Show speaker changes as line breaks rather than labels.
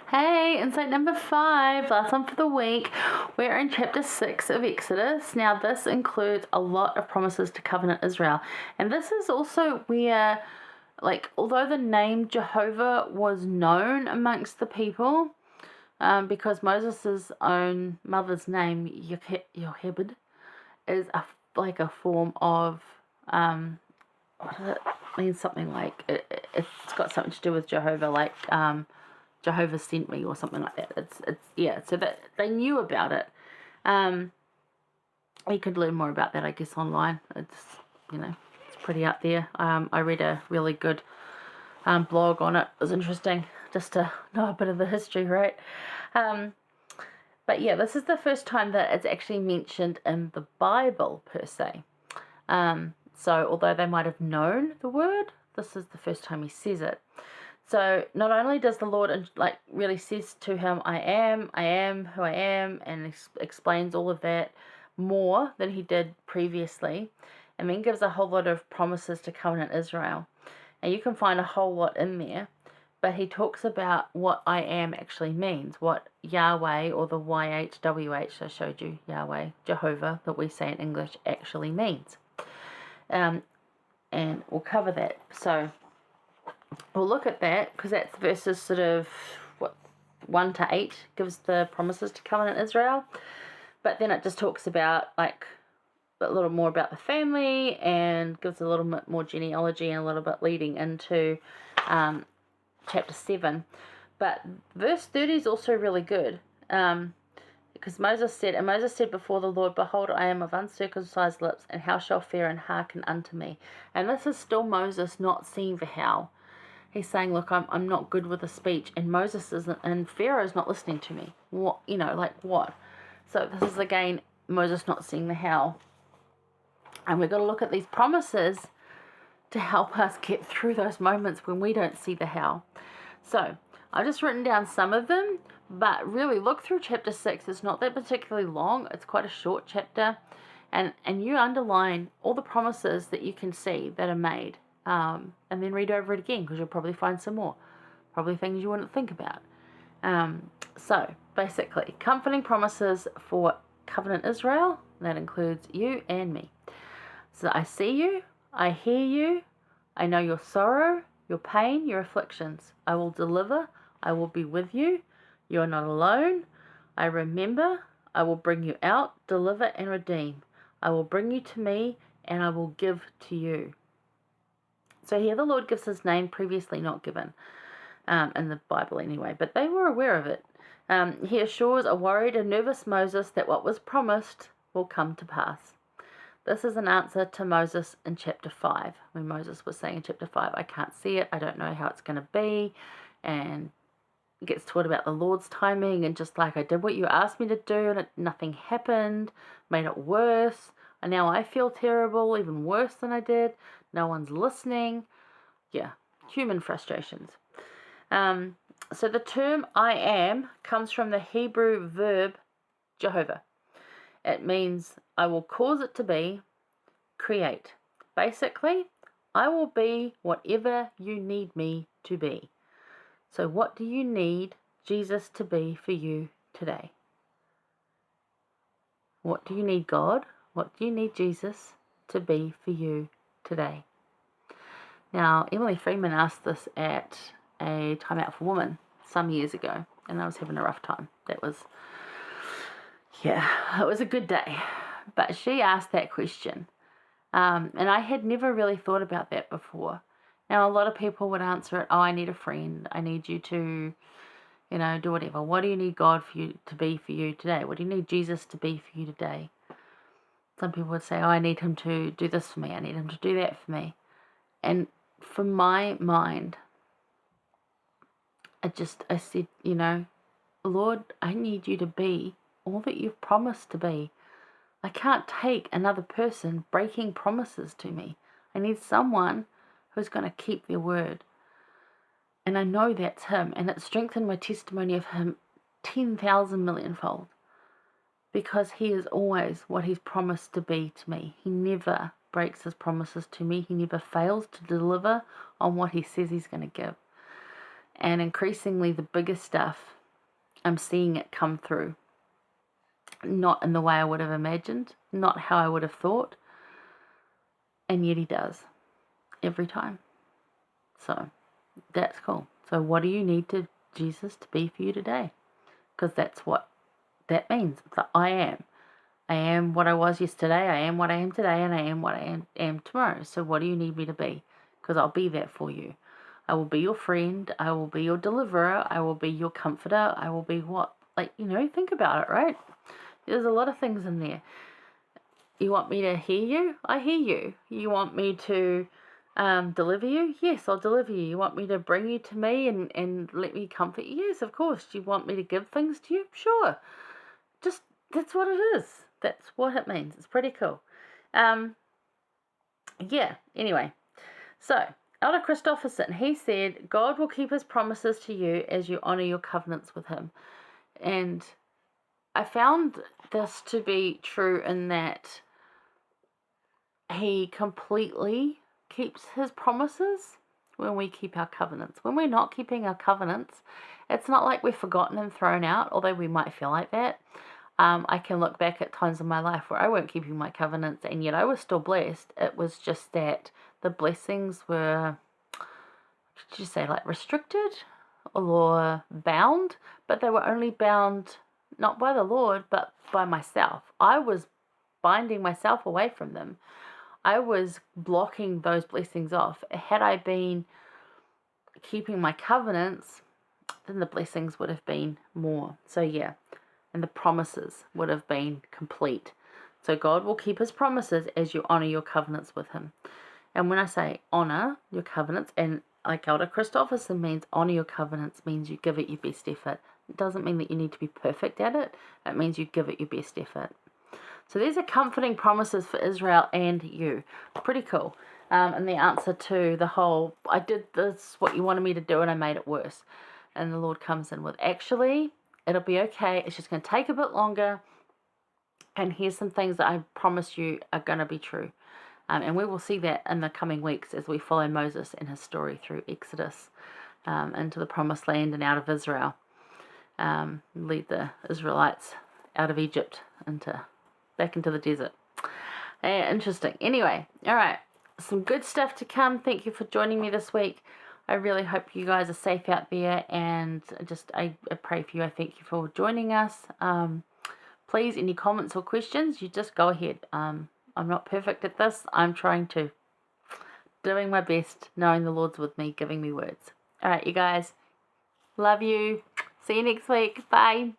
Hey, insight number 5, last one for the week. We're in chapter 6 of Exodus. Now, this includes a lot of promises to covenant Israel. And this is also where, although the name Jehovah was known amongst the people, because Moses' own mother's name, Yochebed, is a form of, what does it mean? Something like, it's got something to do with Jehovah, Jehovah sent me or something like that. So that they knew about it. You could learn more about that, I guess, online. It's pretty out there. I read a really good blog on it. It was interesting just to know a bit of the history, right? But yeah, this is the first time that it's actually mentioned in the Bible per se. So although they might have known the word, this is the first time he says it. So not only does the Lord really says to him, I am who I am, and explains all of that more than he did previously, and then gives a whole lot of promises to covenant Israel. And you can find a whole lot in there, but he talks about what I am actually means, what Yahweh, or the YHWH, I showed you, Yahweh, Jehovah, that we say in English, actually means. And we'll cover that. So we'll look at that, because that's verses 1 to 8 gives the promises to covenant Israel. But then it just talks about a little more about the family, and gives a little bit more genealogy, and a little bit leading into chapter 7. But verse 30 is also really good, because Moses said before the Lord, behold, I am of uncircumcised lips, and how shall Pharaoh hearken unto me? And this is still Moses not seeing the how. He's saying, look, I'm not good with the speech, and Moses isn't, and Pharaoh's not listening to me. What? So this is again Moses not seeing the how. And we've got to look at these promises to help us get through those moments when we don't see the how. So I've just written down some of them, but really look through chapter 6. It's not that particularly long. It's quite a short chapter. And you underline all the promises that you can see that are made. And then read over it again, because you'll probably find some more. Probably things you wouldn't think about. So basically, comforting promises for covenant Israel. That includes you and me. So I see you, I hear you, I know your sorrow, your pain, your afflictions. I will deliver, I will be with you. You are not alone. I remember, I will bring you out, deliver and redeem. I will bring you to me, and I will give to you. So here the Lord gives his name previously not given, in the Bible anyway, but they were aware of it. He assures a worried and nervous Moses that what was promised will come to pass. This is an answer to Moses in chapter 5, when Moses was saying in chapter 5, I can't see it, I don't know how it's going to be, and gets taught about the Lord's timing, and just I did what you asked me to do, and nothing happened, made it worse, and now I feel terrible, even worse than I did. No one's listening. Yeah, human frustrations. So the term I am comes from the Hebrew verb Jehovah. It means I will cause it to be, create. Basically, I will be whatever you need me to be. So what do you need Jesus to be for you today? What do you need God? What do you need Jesus to be for you today? Now, Emily Freeman asked this at a Time Out for Women some years ago, and I was having a rough time. It was a good day. But she asked that question, and I had never really thought about that before. Now, a lot of people would answer it, I need a friend. I need you to, do whatever. What do you need God for you to be for you today? What do you need Jesus to be for you today? Some people would say, I need him to do this for me. I need him to do that for me. And for my mind, I said, Lord, I need you to be all that you've promised to be. I can't take another person breaking promises to me. I need someone who's going to keep their word. And I know that's him. And it strengthened my testimony of him 10,000 millionfold. Because he is always what he's promised to be to me. He never breaks his promises to me. He never fails to deliver on what he says he's going to give. And increasingly, the biggest stuff I'm seeing it come through. Not in the way I would have imagined, not how I would have thought. And yet he does. Every time. So that's cool. So what do you need Jesus to be for you today? Because that's what that means. It's like, I am. I am what I was yesterday, I am what I am today, and I am what I am tomorrow. So what do you need me to be? Because I'll be that for you. I will be your friend. I will be your deliverer. I will be your comforter. I will be what? Like, think about it, right? There's a lot of things in there. You want me to hear you? I hear you. You want me to deliver you? Yes, I'll deliver you. You want me to bring you to me and let me comfort you? Yes, of course. Do you want me to give things to you? Sure. Just, that's what it is. That's what it means. It's pretty cool. Yeah, anyway. So, Elder Christopherson, he said, God will keep his promises to you as you honor your covenants with him. And I found this to be true in that he completely keeps his promises when we keep our covenants. When we're not keeping our covenants, it's not like we're forgotten and thrown out, although we might feel like that. I can look back at times in my life where I weren't keeping my covenants and yet I was still blessed. It was just that the blessings were, did you say, like restricted or bound? But they were only bound not by the Lord, but by myself. I was binding myself away from them. I was blocking those blessings off. Had I been keeping my covenants, then the blessings would have been more. So yeah, and the promises would have been complete. So God will keep his promises as you honor your covenants with him. And when I say honor your covenants, and like Elder Christopherson means honor your covenants means you give it your best effort. It doesn't mean that you need to be perfect at it. It means you give it your best effort. So these are comforting promises for Israel and you. Pretty cool. And the answer to the whole, I did this, what you wanted me to do, and I made it worse. And the Lord comes in with, actually, it'll be okay. It's just going to take a bit longer. And here's some things that I promise you are going to be true. And we will see that in the coming weeks as we follow Moses and his story through Exodus into the promised land and out of Israel. Lead the Israelites out of Egypt back into the desert. Interesting. Anyway, all right. Some good stuff to come. Thank you for joining me this week. I really hope you guys are safe out there, and I pray for you. I thank you for joining us. Please, any comments or questions, you just go ahead. I'm not perfect at this. I'm doing my best, knowing the Lord's with me, giving me words. All right, you guys. Love you. See you next week. Bye.